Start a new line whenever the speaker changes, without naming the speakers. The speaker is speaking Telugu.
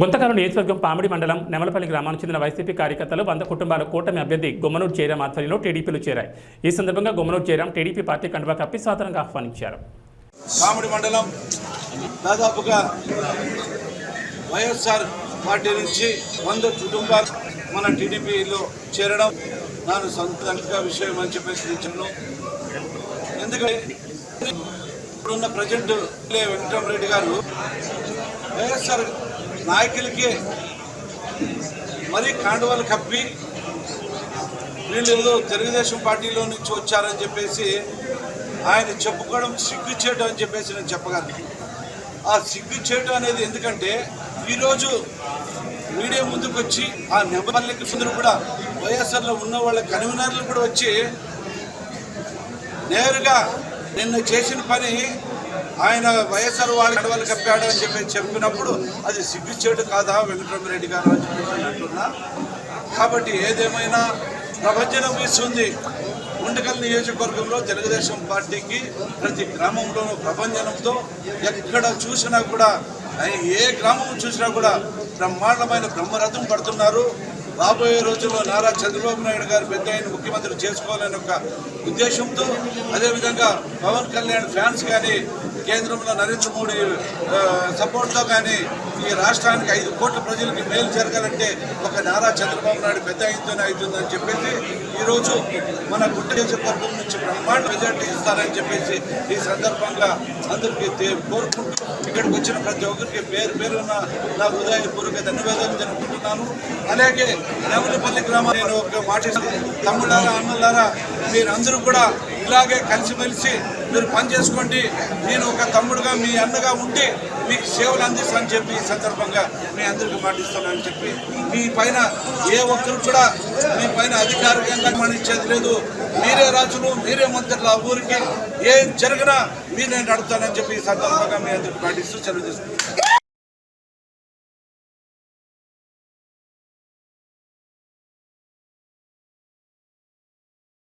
గుంతకల్ నియోజకవర్గం పామిడి మండలం నెమలపల్లి గ్రామానికి చెందిన వైసీపీ కార్యకర్తలు 100 కుటుంబాల కూటమి అభ్యర్థి గుమ్మనూరు జయరాం ఆధ్వర్యంలో టీడీపీలో చేరాయి. ఈ సందర్భంగా గుమ్మనూరు జయరాం టీడీపీ పార్టీ కండువా కప్పి సాదరంగా ఆహ్వానించారు.
పామిడి మండలం దాదాపుగా వైఎస్ఆర్ పార్టీ నుంచి 100 కుటుంబాలు మన టీడీపీలో చేరడం నాకు సంతోషంగా విషయం అని చెప్పేసి నిలిచాను. ఎందుకంటే ఇప్పుడున్న ప్రజెంట్ వెంకటరామరెడ్డి గారు వైఎస్ఆర్ నాయకులకి మరీ కాండవాలు కప్పి వీళ్ళు తెలుగుదేశం పార్టీలో నుంచి వచ్చారని చెప్పేసి ఆయన చెప్పుకోవడం సిగ్గు చేయడం అని చెప్పేసి నేను చెప్పగలను. ఆ సిగ్గు చేయడం అనేది ఎందుకంటే ఈరోజు మీడియా ముందుకు వచ్చి ఆ నెమలపల్లికి ముందు కూడా వైఎస్ఆర్లో ఉన్న వాళ్ళ కన్వీనర్లు కూడా వచ్చి నేరుగా నిన్న చేసిన పని ఆయన వైఎస్ఆర్ వాళ్ళ గడవలు కప్పాడు అని చెప్పి చెప్పినప్పుడు అది సిగ్గుచేటు కాదా వెంకటరామరెడ్డి గారు అని చెప్పి అంటున్నా. కాబట్టి ఏదేమైనా ప్రపంచం ఇస్తుంది. గుంతకల్ నియోజకవర్గంలో తెలుగుదేశం పార్టీకి ప్రతి గ్రామంలోనూ ప్రభంజనంతో ఎక్కడ చూసినా కూడా ఏ గ్రామం చూసినా కూడా బ్రహ్మాండమైన బ్రహ్మరథం పడుతున్నారు. రాబోయే రోజుల్లో నారా చంద్రబాబు నాయుడు గారు పెద్ద ఆయన ముఖ్యమంత్రి చేసుకోవాలని ఒక ఉద్దేశంతో, అదేవిధంగా పవన్ కళ్యాణ్ ఫ్యాన్స్ కానీ కేంద్రంలో నరేంద్ర మోడీ సపోర్ట్తో కానీ ఈ రాష్ట్రానికి 5 కోట్ల ప్రజలకి మేలు జరగాలంటే ఒక నారా చంద్రబాబు నాయుడు పెద్ద ఆయనతోనే అవుతుందని చెప్పేసి ఈరోజు మన గుంటూరు నియోజకవర్గం నుంచి బ్రహ్మాండ మెజార్టీ ఇస్తారని చెప్పేసి ఈ సందర్భంగా అందరికీ కోరుకుంటూ ఇక్కడికి వచ్చిన ప్రతి ఒక్కరికి పేరు పేరున నా హృదయపూర్వక ధన్యవాదాలు జరుపుకుంటున్నాను. అలాగే నెమలపల్లి గ్రామం నేను ఒక మాట తమ్ముళ్ళారా అన్నలారా మీరందరూ కూడా ఇలాగే కలిసిమెలిసి మీరు పనిచేసుకోండి. నేను ఒక తమ్ముడుగా మీ అన్నగా ఉండి మీకు సేవలు అందిస్తానని చెప్పి ఈ సందర్భంగా మీ అందరికీ మాటిస్తానని చెప్పి మీ పైన ఏ ఒక్కరు కూడా మీ పైన అధికారికంగా మనిచ్చేది లేదు. మీరే రాజులు, మీరే మంత్రులు. ఆ ఊరికి ఏం జరిగినా మీరే నడుపుతానని చెప్పి ఈ సందర్భంగా మీ అందరికీ మాటిస్తూ సెలవు తీసుకుంటాను.